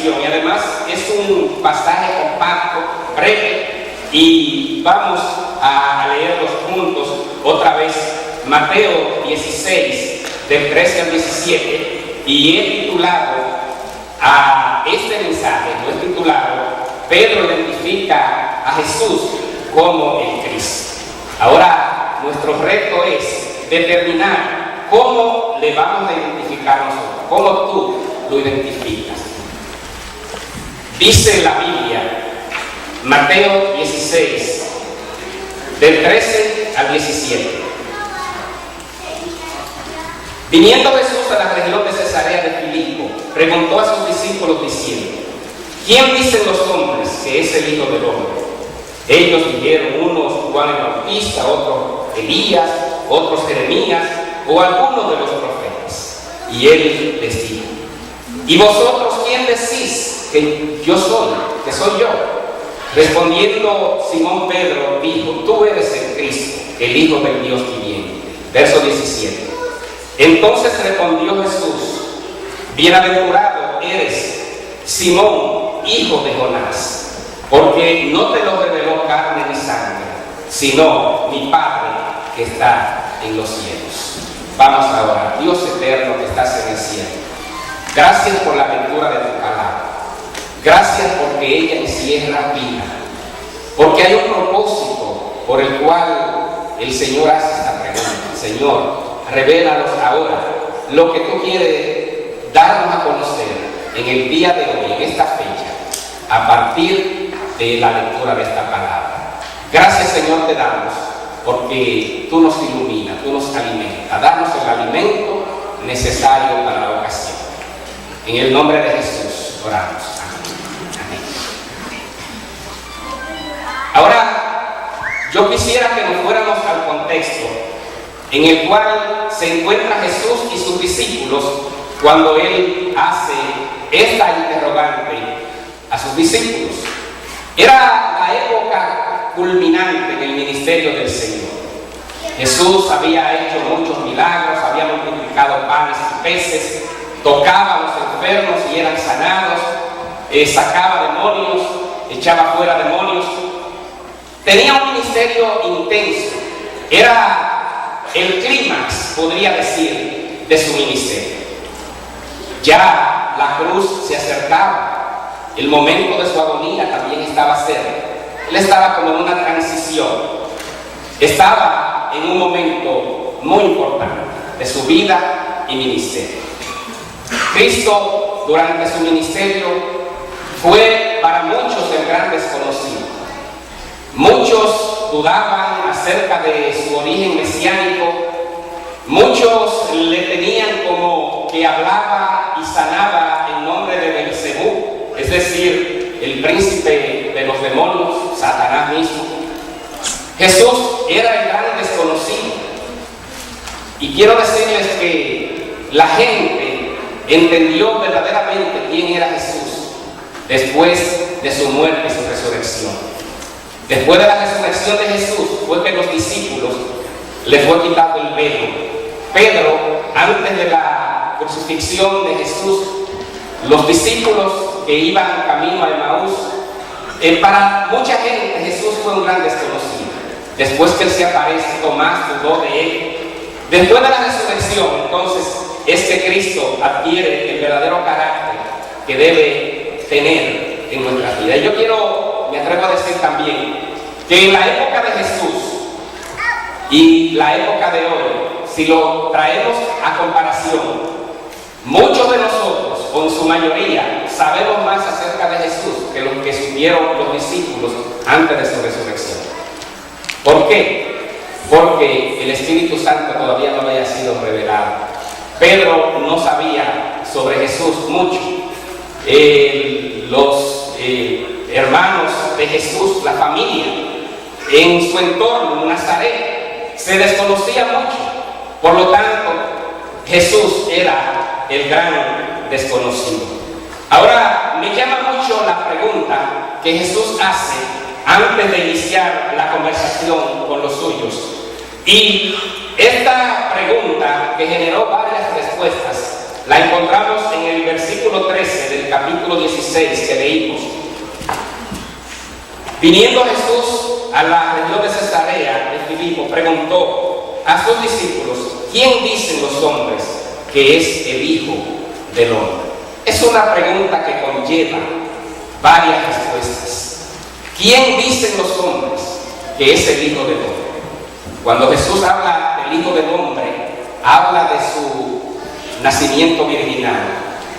traducción y además es un pasaje compacto, breve, y vamos a leer los puntos otra vez. Mateo 16, del 13 al 17, y he titulado a este mensaje, lo he titulado Pedro identifica a Jesús como el Cristo. Ahora, nuestro reto es determinar cómo le vamos a identificar nosotros, cómo tú lo identificas. Dice la Biblia, Mateo 16, del 13 al 17. Viniendo Jesús a la región de Cesarea de Filipo, preguntó a sus discípulos diciendo: ¿quién dicen los hombres que es el Hijo del Hombre? Ellos dijeron, unos Juan el Bautista, otros Elías, otros Jeremías o algunos de los profetas. Y él les dijo: ¿y vosotros quién decís que yo soy, que soy yo? Respondiendo Simón Pedro dijo: tú eres el Cristo, el Hijo del Dios viviente. Verso 17. Entonces respondió Jesús: bienaventurado eres, Simón, hijo de Jonás, porque no te lo reveló carne ni sangre, sino mi Padre que está en los cielos. Vamos a orar. Dios eterno que estás en el cielo, gracias por la lectura de tu palabra. Gracias porque ella encierra vida, porque hay un propósito por el cual el Señor hace esta pregunta. Señor, revélanos ahora lo que tú quieres darnos a conocer en el día de hoy, en esta fecha, a partir de la lectura de esta palabra. Gracias, Señor, te damos porque tú nos iluminas, tú nos alimentas. Danos el alimento necesario para la ocasión. En el nombre de Jesús oramos. Amén. Ahora, yo quisiera que nos fuéramos al contexto en el cual se encuentra Jesús y sus discípulos cuando Él hace esta interrogante a sus discípulos. Era la época culminante en el ministerio del Señor. Jesús había hecho muchos milagros, había multiplicado panes y peces, tocaba a los enfermos y eran sanados, sacaba demonios, echaba fuera demonios. Tenía un ministerio intenso. Era el clímax, podría decir, de su ministerio. Ya la cruz se acercaba, el momento de su agonía también estaba cerca. Él estaba como en una transición, estaba en un momento muy importante de su vida y ministerio. Cristo, durante su ministerio, fue para muchos el gran desconocido. Muchos dudaban acerca de su origen mesiánico, muchos le tenían como que hablaba y sanaba en nombre de Belcebú, es decir, el príncipe de los demonios, Satanás mismo. Jesús era el gran desconocido, y quiero decirles que la gente entendió verdaderamente quién era Jesús después de su muerte y su resurrección. Después de la resurrección de Jesús fue que los discípulos le fue quitado el velo. Pedro, antes de la crucifixión de Jesús, los discípulos que iban camino a Emaús, para mucha gente Jesús fue un gran desconocido. Después que Él se aparece, Tomás dudó de Él. Después de la resurrección, entonces, es que Cristo adquiere el verdadero carácter que debe tener en nuestra vida. Y yo me atrevo a decir también que en la época de Jesús y la época de hoy, si lo traemos a comparación, muchos de nosotros, o en su mayoría, sabemos más acerca de Jesús que los que supieron los discípulos antes de su resurrección. ¿Por qué? Porque el Espíritu Santo todavía no había sido revelado. Pedro no sabía sobre Jesús mucho. Los hermanos de Jesús, la familia, en su entorno, en Nazaret, se desconocía mucho. Por lo tanto, Jesús era el gran desconocido. Ahora, me llama mucho la pregunta que Jesús hace antes de iniciar la conversación con los suyos. Y esta pregunta, que generó varias respuestas, la encontramos en el versículo 13 del capítulo capítulo 16 que leímos. Viniendo Jesús a la región de Cesarea de Filipo, preguntó a sus discípulos: ¿quién dicen los hombres que es el Hijo del Hombre? Es una pregunta que conlleva varias respuestas. ¿Quién dicen los hombres que es el Hijo del Hombre? Cuando Jesús habla del Hijo del Hombre, habla de su nacimiento virginal,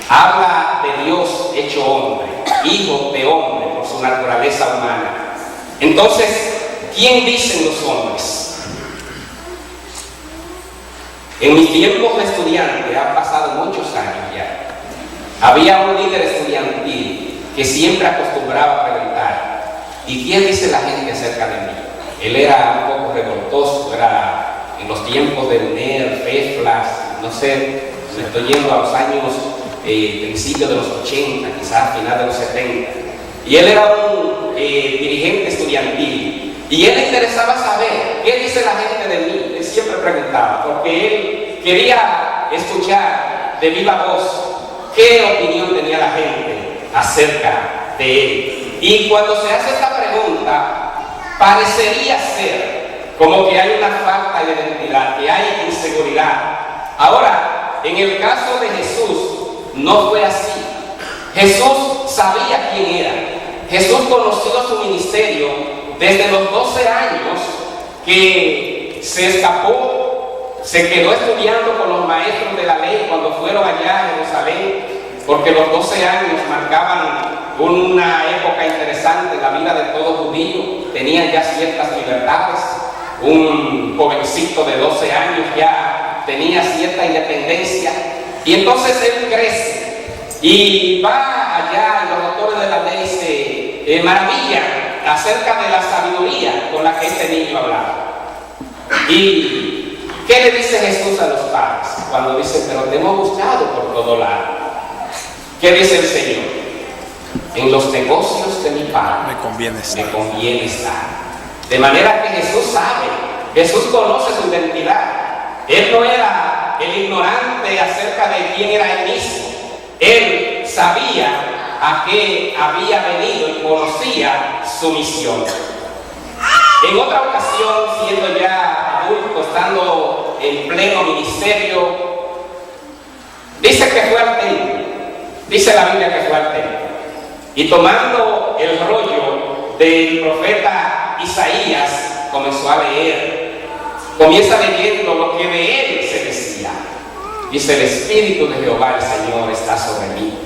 habla de Dios hecho hombre, hijo de hombre por su naturaleza humana. Entonces, ¿quién dicen los hombres? En mis tiempos de estudiante, han pasado muchos años ya, había un líder estudiantil que siempre acostumbraba a preguntar: ¿y quién dice la gente acerca de mí? Él era un poco revoltoso, era en los tiempos de UNER, FEFLAS, no sé, me estoy yendo a los años principios de los 80, quizás final de los 70. Y él era un dirigente estudiantil. Y él le interesaba saber qué dice la gente de mí. Él siempre preguntaba, porque él quería escuchar de viva voz qué opinión tenía la gente acerca de él. Y cuando se hace esta pregunta, parecería ser como que hay una falta de identidad, que hay inseguridad. Ahora, en el caso de Jesús, no fue así. Jesús sabía quién era. Jesús conoció su ministerio desde los 12 años, que se escapó, se quedó estudiando con los maestros de la ley cuando fueron allá a Jerusalén, porque los 12 años marcaban una época interesante en la vida de todo judío. Tenían ya ciertas libertades. Un jovencito de 12 años ya tenía cierta independencia. Y entonces él crece y va allá, y los doctores de la ley se maravillan acerca de la sabiduría con la que este niño hablaba. ¿Y qué le dice Jesús a los padres cuando dice: pero te hemos buscado por todo lado? ¿Qué dice el Señor? En los negocios de mi Padre me conviene estar. De manera que Jesús sabe, Jesús conoce su identidad. Él no era el ignorante acerca de quién era él mismo. Él sabía a qué había venido y conocía su misión. En otra ocasión, siendo ya adulto, estando en pleno ministerio, dice que fue al templo. Dice la Biblia que fue al templo. Y tomando el rollo del profeta Isaías, comenzó a leer. Comienza leyendo lo que de él se decía. Dice: el Espíritu de Jehová el Señor está sobre mí,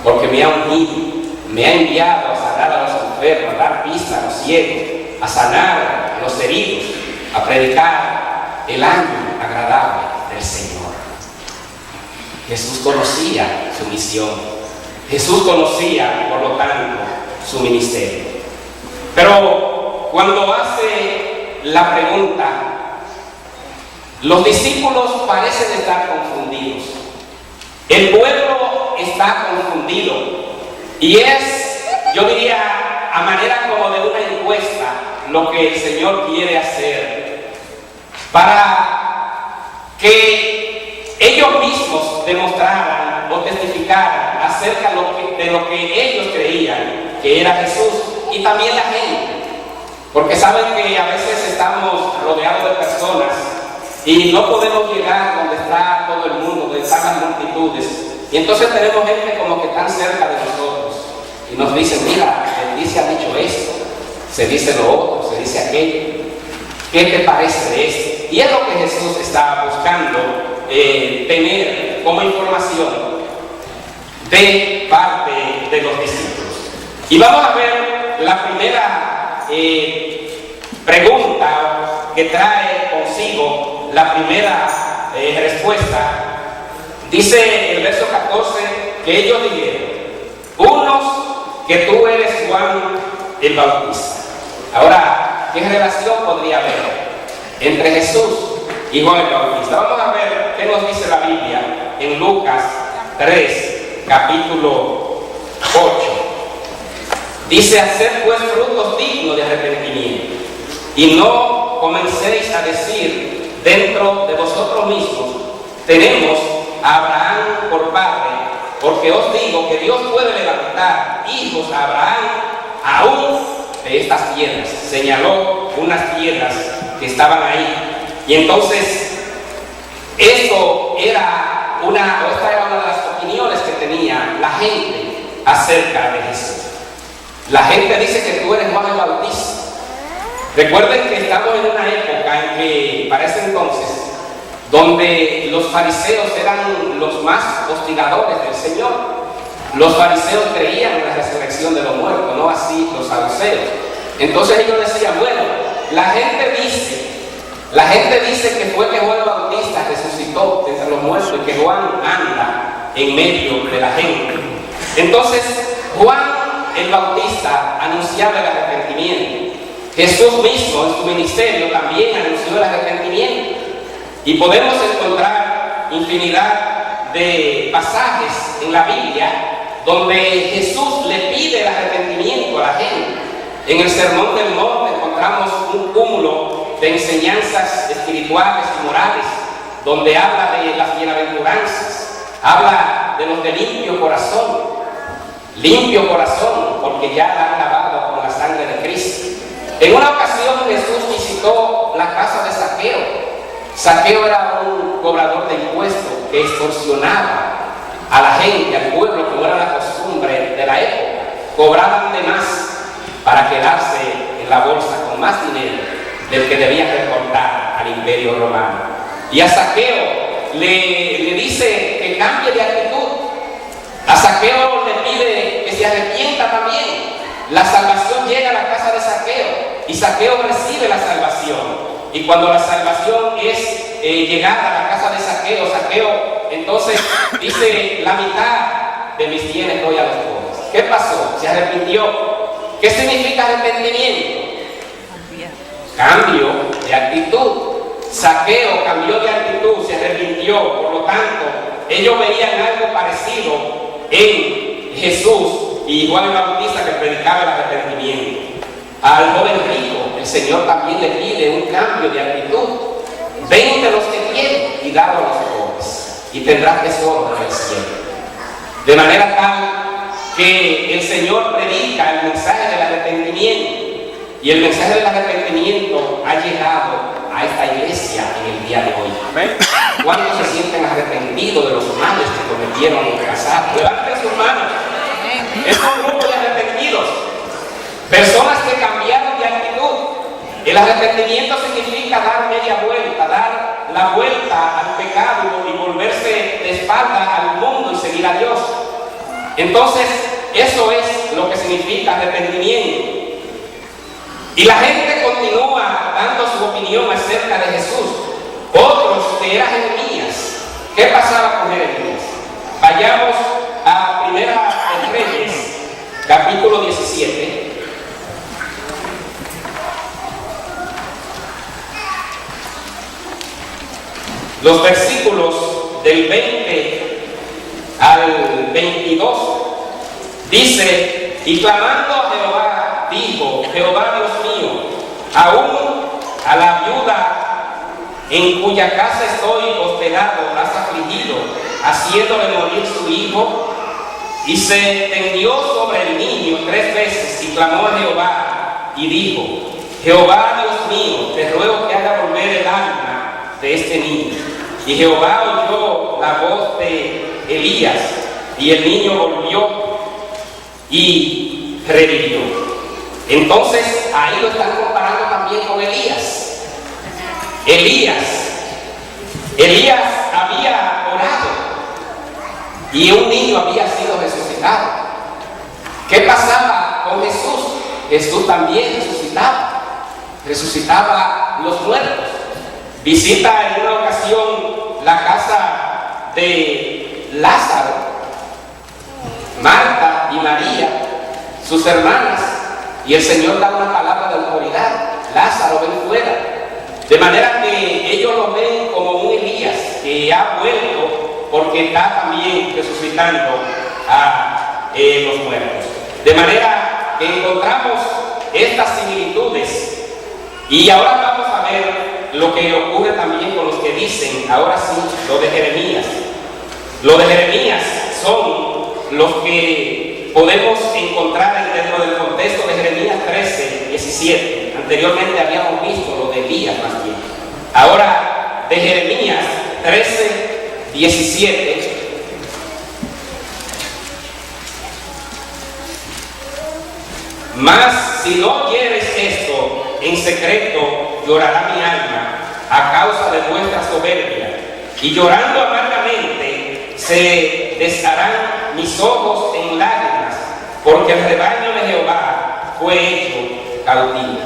porque me ha ungido, me ha enviado a sanar a los enfermos, a dar vista a los ciegos, a sanar a los heridos, a predicar el año agradable del Señor. Jesús conocía su misión. Jesús conocía, por lo tanto, su ministerio. Pero cuando hace la pregunta, los discípulos parecen estar confundidos. El pueblo está confundido. Y es, yo diría, a manera como de una encuesta, lo que el Señor quiere hacer, para que ellos mismos demostraran o testificaran acerca de lo que ellos creían que era Jesús, y también la gente. Porque saben que a veces estamos rodeados de personas y no podemos llegar donde está todo el mundo, donde están las multitudes. Y entonces tenemos gente como que están cerca de nosotros y nos dicen: mira, el dice ha dicho esto, se dice lo otro, se dice aquello. ¿Qué te parece de esto? Y es lo que Jesús está buscando tener como información de parte de los discípulos. Y vamos a ver la primera pregunta que trae consigo la primera respuesta. Dice el verso 14 que ellos dijeron: unos que tú eres Juan el Bautista. Ahora, ¿qué relación podría haber entre Jesús y Juan el Bautista? Vamos a ver qué nos dice la Biblia en Lucas 3, capítulo 8. Dice: haced pues frutos dignos de arrepentimiento, y no comencéis a decir dentro de vosotros mismos: tenemos a Abraham por padre, porque os digo que Dios puede levantar dar hijos a Abraham aún de estas piedras. Señaló unas piedras que estaban ahí. Y entonces, esta era una de las opiniones que tenía la gente acerca de Jesús. La gente dice que tú eres Juan el Bautista. Recuerden que estamos en una época en que, para ese entonces, donde los fariseos eran los más hostigadores del Señor. Los fariseos creían en la resurrección de los muertos, no así los saduceos. Entonces ellos decían, bueno, la gente dice que fue que Juan el Bautista resucitó entre los muertos y que Juan anda en medio de la gente. Entonces, Juan el Bautista anunciaba el arrepentimiento. Jesús mismo en su ministerio también anunció el arrepentimiento. Y podemos encontrar infinidad de pasajes en la Biblia donde Jesús le pide el arrepentimiento a la gente. En el Sermón del Monte encontramos un cúmulo de enseñanzas espirituales y morales, donde habla de las bienaventuranzas, habla de los de limpio corazón, porque ya la han lavado con la sangre de Cristo. En una ocasión Jesús visitó la casa de Zaqueo. Zaqueo era un cobrador de impuestos que extorsionaba a la gente, al pueblo, como era la costumbre de la época. Cobraban de más para quedarse en la bolsa con más dinero del que debían reportar al imperio romano. Y a Zaqueo le dice que cambie de actitud. A Zaqueo le pide que se arrepienta también. La salvación llega a la casa de Zaqueo y Zaqueo recibe la salvación. Y cuando la salvación es llegada a la casa de Zaqueo, Zaqueo entonces dice, la mitad de mis bienes doy a los pobres. ¿Qué pasó? Se arrepintió. ¿Qué significa arrepentimiento? Cambio de actitud. Zaqueo cambió de actitud, se arrepintió. Por lo tanto, ellos veían algo parecido en Jesús y Juan el Bautista, que predicaba el arrepentimiento. Al joven rico, el Señor también le pide un cambio de actitud. Vende los que tienen y dalo a los pobres, y tendrás tesoro en el cielo. De manera tal que el Señor predica el mensaje del arrepentimiento, y el mensaje del arrepentimiento ha llegado a esta iglesia en el día de hoy. ¿Cuántos se sienten arrepentidos de los males que cometieron en el pasado? Levanten sus manos. Es un grupo de arrepentidos, personas que cambiaron de actitud. El arrepentimiento significa dar media vuelta, dar la vuelta al pecado y volverse de espalda al mundo y seguir a Dios. Entonces, eso es lo que significa arrepentimiento. Y la gente continúa dando su opinión acerca de Jesús. Otros que eran Jeremías. ¿Qué pasaba con Jeremías? Vayamos a Primera de Reyes, capítulo 17. Los versículos del 20 al 22 dice, y clamando a Jehová, dijo, Jehová Dios mío, aún a la viuda en cuya casa estoy hospedado has afligido, haciéndole morir su hijo. Y se tendió sobre el niño 3 veces y clamó a Jehová y dijo, Jehová Dios mío, te ruego que haga volver el alma de este niño. Y Jehová oyó la voz de Elías y el niño volvió y revivió. Entonces ahí lo están comparando también con Elías. Elías había orado y un niño había sido resucitado. ¿Qué pasaba con Jesús? Jesús también resucitaba los muertos. Visita en una ocasión la casa de Lázaro, Marta y María, sus hermanas, y el Señor da una palabra de autoridad: Lázaro, ven fuera. De manera que ellos lo ven como un Elías que ha vuelto porque está también resucitando a los muertos. De manera que encontramos estas similitudes. Y ahora vamos a ver lo que ocurre también con los que dicen, ahora sí, lo de Jeremías. Lo de Jeremías son los que podemos encontrar dentro del contexto de Jeremías 13, 17. Anteriormente habíamos visto lo de Elías más bien. Ahora, de Jeremías 13, 17. Mas si no oyeres esto en secreto, llorará mi alma a causa de vuestra soberbia, y llorando amargamente se desharán mis ojos en lágrimas, porque el rebaño de Jehová fue hecho cautivo.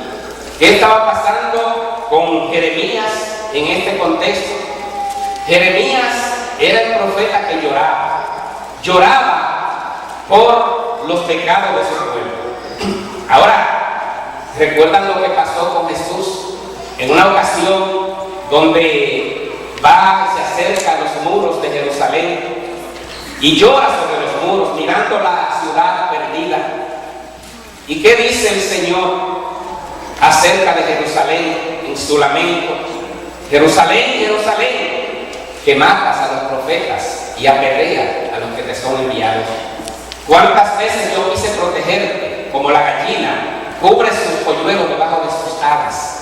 ¿Qué estaba pasando con Jeremías en este contexto? Jeremías era el profeta que lloraba por los pecados de su pueblo. Ahora, ¿recuerdan lo que pasó con Jesús? En una ocasión donde va y se acerca a los muros de Jerusalén y llora sobre los muros, mirando la ciudad perdida. ¿Y qué dice el Señor acerca de Jerusalén en su lamento? Jerusalén, Jerusalén, que matas a los profetas y apedreas a los que te son enviados. ¿Cuántas veces yo quise protegerte como la gallina cubre sus polluelos debajo de sus alas?